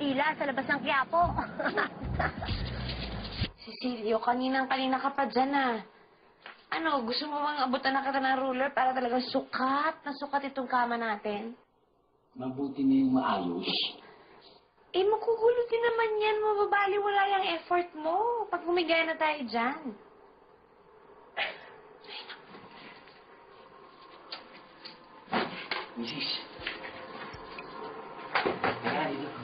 dila sa labas ng Quiapo. Cecilio, kanina ka pa dyan ah. Ano, gusto mo bang abutan na kita ng ruler para talagang sukat na sukat itong kama natin? Mabuti na yung maayos. Eh, makukulo din naman yan. Mababali wala yung effort mo pag humigay na tayo dyan. Mrs.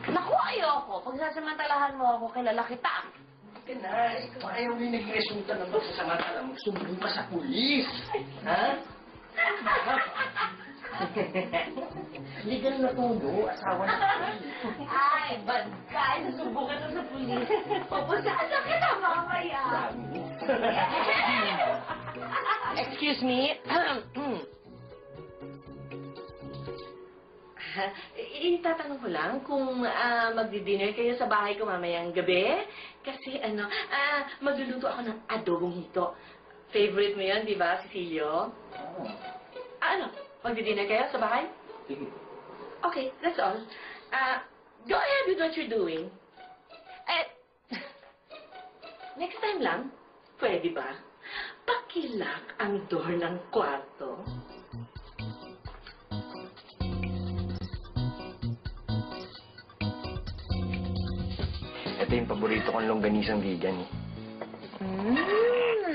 Naku, ayoko. Pag sasamantalahan mo ako, kilala kita. Ka na, ikaw ayaw na yung naging resulta ng pagsasamantala. Magsumbong ka sa pulis. Ha? Hindi ka na natulo, asawa na Ay, bagay. Nasubukan na sa pulis. Pupuntaan na kita mamaya. Excuse me. Itatanong ko lang kung magdi-dinner kayo sa bahay ko mamayang gabi. Kasi magluluto ako ng adobong hito. Favorite mo yan, di ba, Cecilio? Oo. Ano? Magdi-dinner kayo sa bahay? Sige. Okay, that's all. Go ahead with what you're doing. Next time lang, pwede ba? Pakilak ang door ng kwarto. Ito yung paborito kong longganisang vegan eh.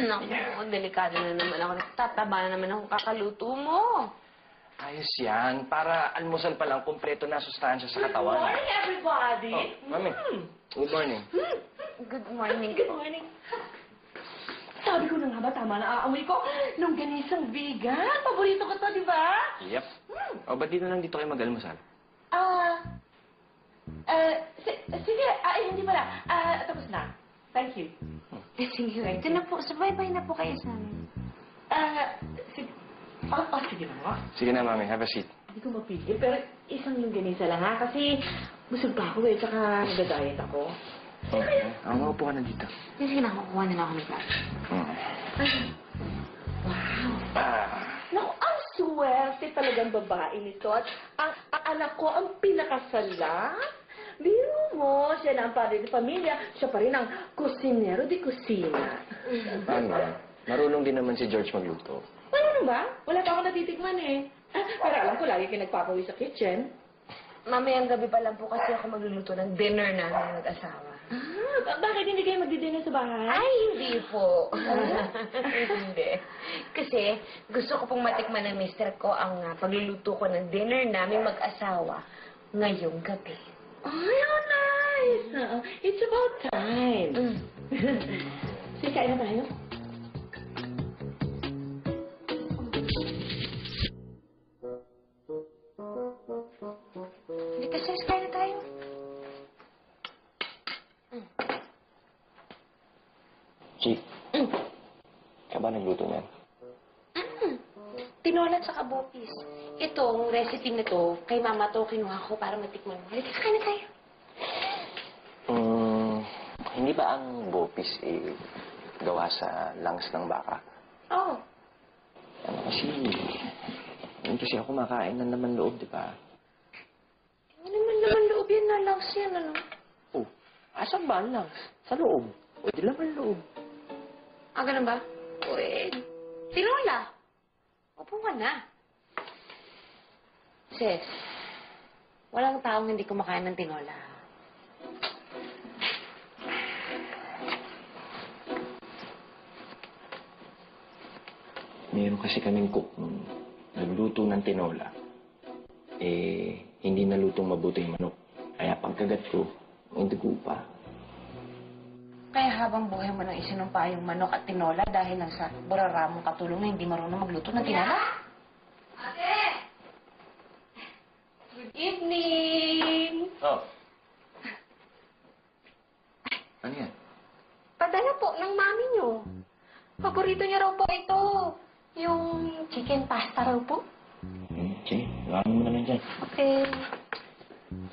Naku, delikado na naman ako. Tataba na naman ako kakaluto mo. Ayos yan. Para almusal pa lang, kumpleto na sustansya sa katawan. Good morning, everybody! Oh, mami. Good morning. Good morning. Good morning. Sabi ko na nga ba, tama na aamoy ko. Longganisang vegan. Paborito ko to, di ba? Yep. O, ba't dito lang dito kayo mag-almusal? Sige, hindi pala. Tapos na. Thank you. Sige, ito na po. Sabay-bay na po kayo sa amin. Sige. Sige na. Sige na, mami. Have a seat. Hindi ko mapili, pero isang longganisa lang ha. Kasi busog pa ako tsaka nag-diet ako. Okay. Maupo ka na dito. Sige na, kukuha na lang ako ng plato. Wow. Ah. Naku, ang swerte talagang babae nito. At ang anak ko ang pinakasala. Biro mo, siya na ang padre de pamilya. Siya pa rin ang kusinero de kusina. Ano? Marunong din naman si George magluto. Ano ba? Wala pa ako natitikman eh. Pero alam ko, lagi kayo nagpapawi sa kitchen. Mamayang gabi pa lang po kasi ako magluluto ng dinner namin mag-asawa. Bakit hindi kayo magdi-dinner sa bahay? Ay, hindi po. Hindi. Kasi gusto ko pong matikman ng mister ko ang pagluluto ko ng dinner namin mag-asawa ngayong gabi. Ay, how nice! It's about time. Sige, kain na tayo. Hindi kasi, kaya na tayo. Chick. Ka ba nagluto niyan? Tinola at saka bopis. Itong recipe na to, kay mama to, kinuha ko para matikman mo. Halika, kaya na tayo. Hindi ba ang bopis gawa sa lungs ng baka? Oo. Ano kasi, hindi kasi ako makain ng laman loob, di ba? Ano naman loob yan na lungs yan, ano? Oh, asan ba ang lungs? Sa loob. O di laman loob. Ganun ba? Pwede. Tinola. Upo ka na. Sis, walang taong hindi kumakain ng tinola. Meron kasi kaming cook nung nagluto ng tinola. Hindi nalutong mabuti yung manok. Kaya pagkagat ko, hindi ko pa. Kaya habang buhay mo nang isinumpa yung manok at tinola dahil lang sa buraramong katulong na hindi marunong magluto ng tinola? Ate! Good evening! Oh. Ano yan? Padala po ng mami niyo. Paborito niya raw po ito. Yung chicken pasta raw po. Sige, gawin mo na lang dyan. Okay.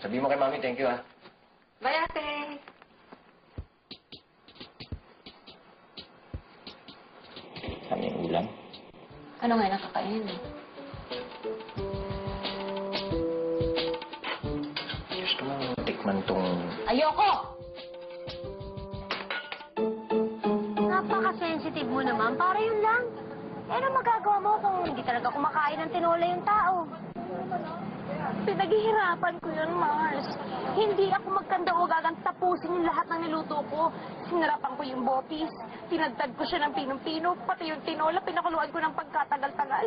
Sabihin mo kay mami, thank you ah. Bye, ate. Kami yung ulam. Ano nga nakakainin mo? Gusto mo tikman matikman tong... Ayoko! Napaka-sensitive mo naman. Para yun lang. Eh, ano magagawa mo kung hindi talaga kumakain ng tinola yung tao? Pinaghihirapan ko yun, Mars. Hindi ako magkanda-ugagang tapusin yung lahat ng niluto ko. Sinarapan ko yung bopis, tinagtad ko siya ng pinong-pino, pati yung tinola, pinakuluan ko ng pagkatagal-tagal.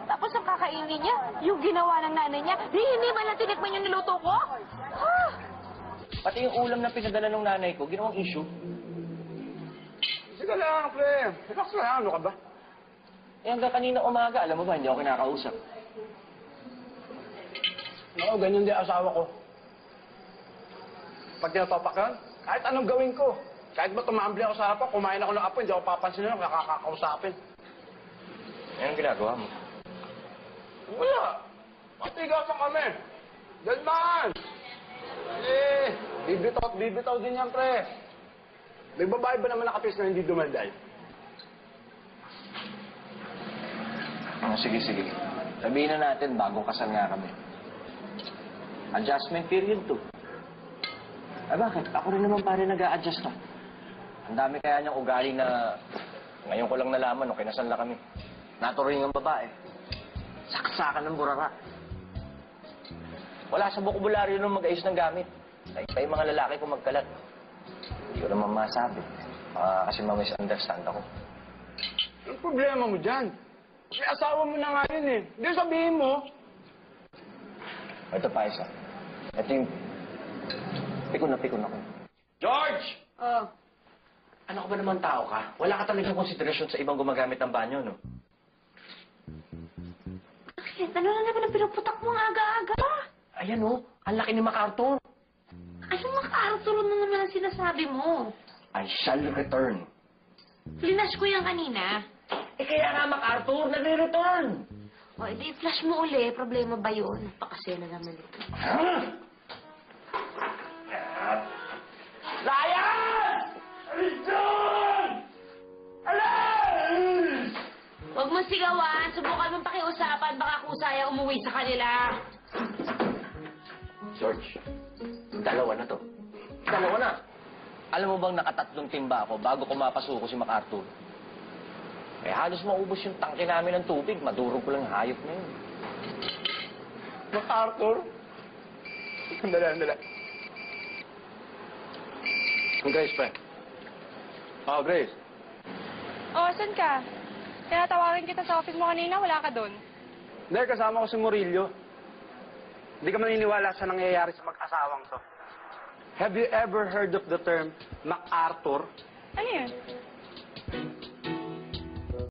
Tapos ang kakainin niya, yung ginawa ng nanay niya, hindi man lang tinikman yung niluto ko. Ha? Pati yung ulam na pinadala ng nanay ko, ginawang issue. Sige lang, pre. Relax lang, ano ka ba? Eh, hanggang kanina umaga, alam mo ba, hindi ako kinakausap. Oo, ganyan din asawa ko. Pag tinatopak yan, kahit anong gawin ko. Kahit ba tumambli ako sa harapan, kumain ako ng apo, hindi ako papansin nila, kakakausapin. Eh, anong ginagawa mo? Wala. Matigasan kami. Ganman. Eh, bibitaw din yan, pre. May babae ba naman nakatis na hindi dumalday? Oh, sige. Sabihin na natin, bagong kasal nga kami. Adjustment period to. Eh bakit? Ako rin naman pare nag-a-adjust na. Ang dami kaya niyang ugali na ngayon ko lang nalaman nung kinasal na kami. Naturing ang babae. Saksakan ng burara. Wala sa bokabularyo nung mag-ayos ng gamit. Nakita yung mga lalaki ko magkalat. Hindi ko naman masabi. Kasi ma-misunderstand ako. Ang problema mo dyan? May asawa mo na nga yun eh. Hindi sabihin mo. Ito pa isa. Ito yung... Pikon ako. George! Oh. Ano ka ba naman tao ka? Wala ka talagang konsiderasyon sa ibang gumagamit ng banyo, no? Bakit? Ano na naman ang pinuputak mo ang aga-aga? Ayan, oh. Ang laki ni MacArthur. Anong MacArthur na naman ang sinasabi mo? I shall return. Flinas ko yan kanina. Eh kaya nga MacArthur, nagre-return. O, edi flash mo uli. Problema ba yun? Napakasena naman ito. Lion! Return! Alas! Huwag mo sigawan. Subukan mong pakiusapan. Baka kusaya umuwi sa kanila. George, dalawa na to. Dalawa na. Alam mo bang nakatatlong timba ako bago kumapasuko si MacArthur? Eh halos maubos yung tangke namin ng tubig. Madurog ko lang yung hayop na yun. MacArthur? Andala. Grace, pre. Oh, Grace. Oh, saan ka? Kaya tawagin kita sa office mo kanina, wala ka doon. Hindi, kasama ko si Murillo. Hindi ka maniniwala sa nangyayari sa mag-asawang to. Have you ever heard of the term MacArthur? Ano yun?